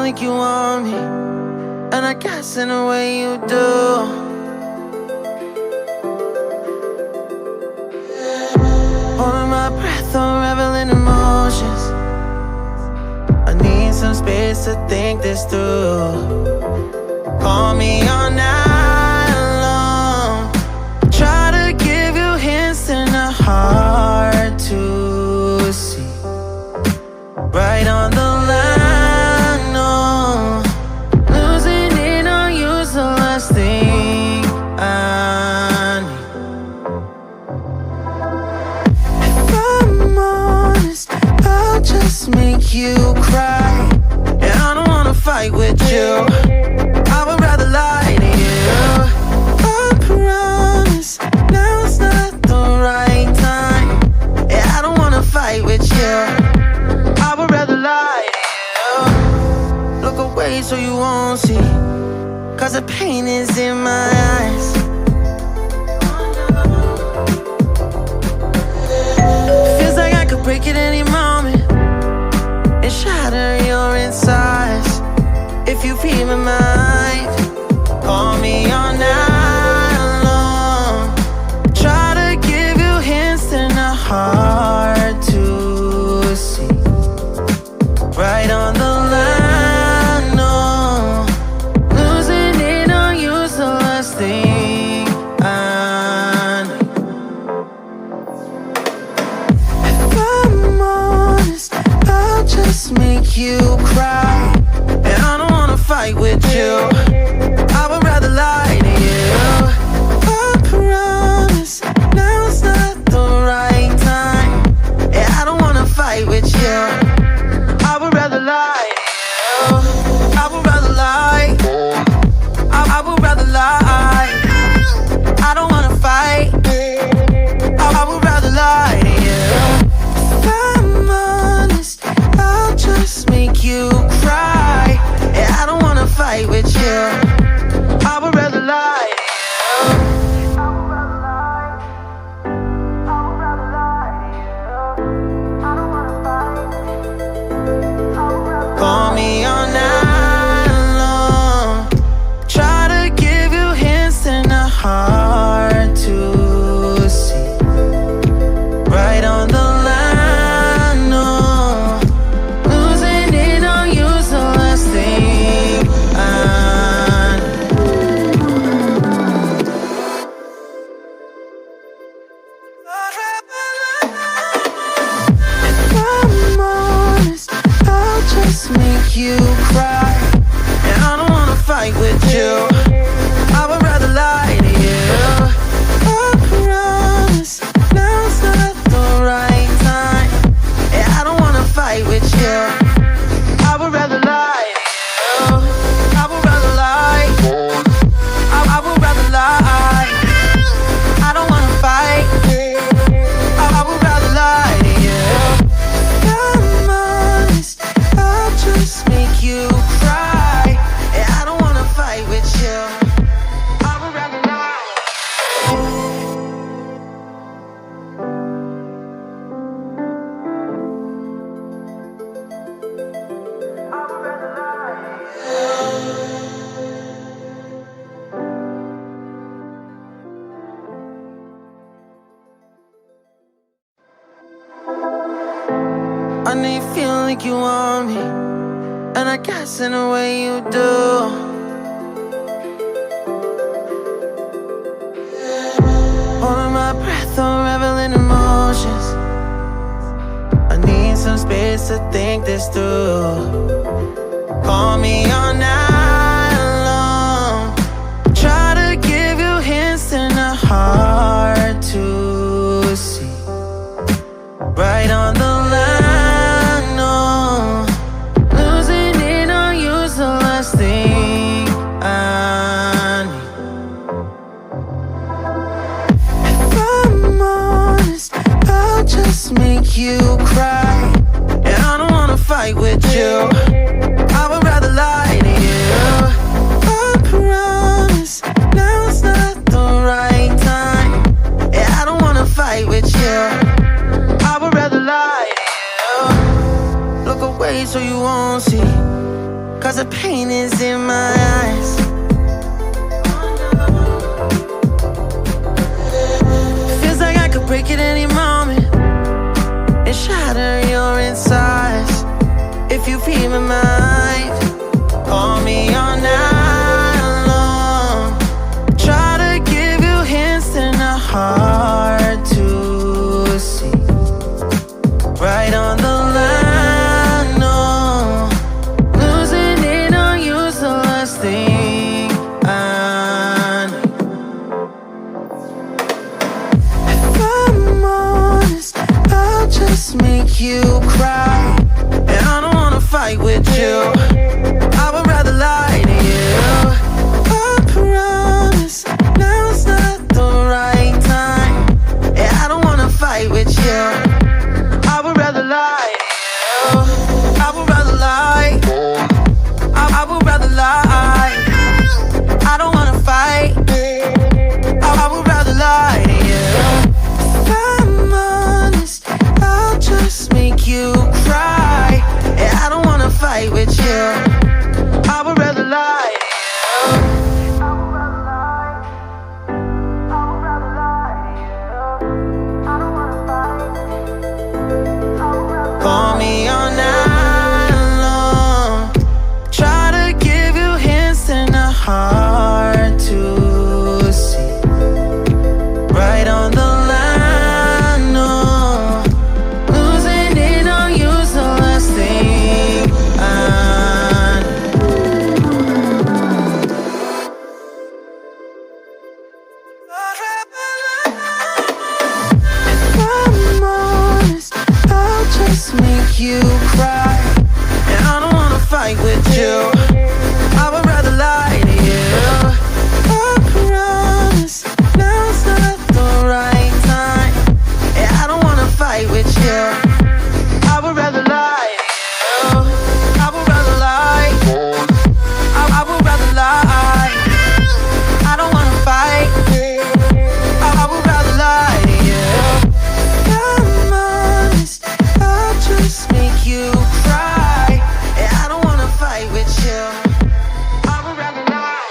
like you want me, and I guess in a way you do. Holding my breath, unraveling emotions. I need some space to think this through. Call me all night long. Try to give you hints and a hard to see. Right on the line, no. Losing it on you's the last thing I need. If I'm honest, I'll just make you cry. And I don't wanna fight with you. I would rather lie to you. I promise, now's not the right time. Yeah, I don't wanna fight with you. I would rather lie to you. Look away so you won't see, 'cause the pain is in my eyes. Feels like I could break at any moment and shatter your insides. If you feel my mind, call me all night long. Try to give you hints and a hard to see. Right on the line, no. Losing it on you's the last thing I need. If I'm honest, I'll just make you cry. And I don't wanna fight with you. I would rather lie to you. I promise, now's not the right time. Yeah, I don't wanna fight with you. I would rather lie to you. I would rather lie. I would rather lie. I don't wanna fight. I would rather lie to you. If I'm honest, I'll just make you cry. Yeah, I don't wanna fight with you. I would rather lie to you. Call me all night long. Try to give you hints and a hard to see. Right on the line, no. Losing it on you's the last thing I need. If I'm honest, I'll just make you cry. And I don't wanna fight with you. I would rather lie to you. I promise, now's not the right time. Yeah, I don't wanna fight with you. I would rather lie to you. I would rather lie. I would rather lie. I don't wanna fight. I would rather lie to you. I'm honest, I'll just make you cry. Yeah, I don't wanna fight with you. I would rather lie. I would rather lie. I know you feel like you want me, and I guess in a way you do. Holding my breath, unraveling emotions. I need some space to think this through. Call me all night long. Try to give you hints and a hard to see. Right on the line, no. Losing it on you's the last thing I need. If I'm honest, I'll just make you cry. And I don't wanna fight with you. I would rather lie to you. I promise, now's not the right time. Yeah, I don't wanna fight with you. I would rather lie to you. Look away so you won't see, 'cause the pain is in my eyes. Feels like I could break it any moment and shatter your insides. If you feel my mind, call me all night long. Try to give you hints and a hard to see. Right on the line, no. Losing it on you's the last thing I need. If I'm honest, I'll just make you cry. And I don't wanna fight with you, I would rather lie to you. I promise, now's not the right time. And I don't wanna fight with you, I would rather lie to you. I would rather lie, I would rather lie. I don't wanna fight, I would rather lie to you. If I'm honest, I'll just make you cry. And I don't wanna fight with you, I would rather lie to you. Call me all night long. Try to give you hints and a hard to see. Right on the line, no. Losing it on you's the last thing I need. If I'm honest, I'll just make you cry. And I don't wanna fight with you, I would rather lie to you. I promise, now's not the right time. And I don't wanna fight with you, I would rather lie to you. I would rather lie, I would rather lie. I don't wanna fight, I would rather lie to you. I'm honest, I'll just make you cry. And I don't wanna fight with you, I would rather lie.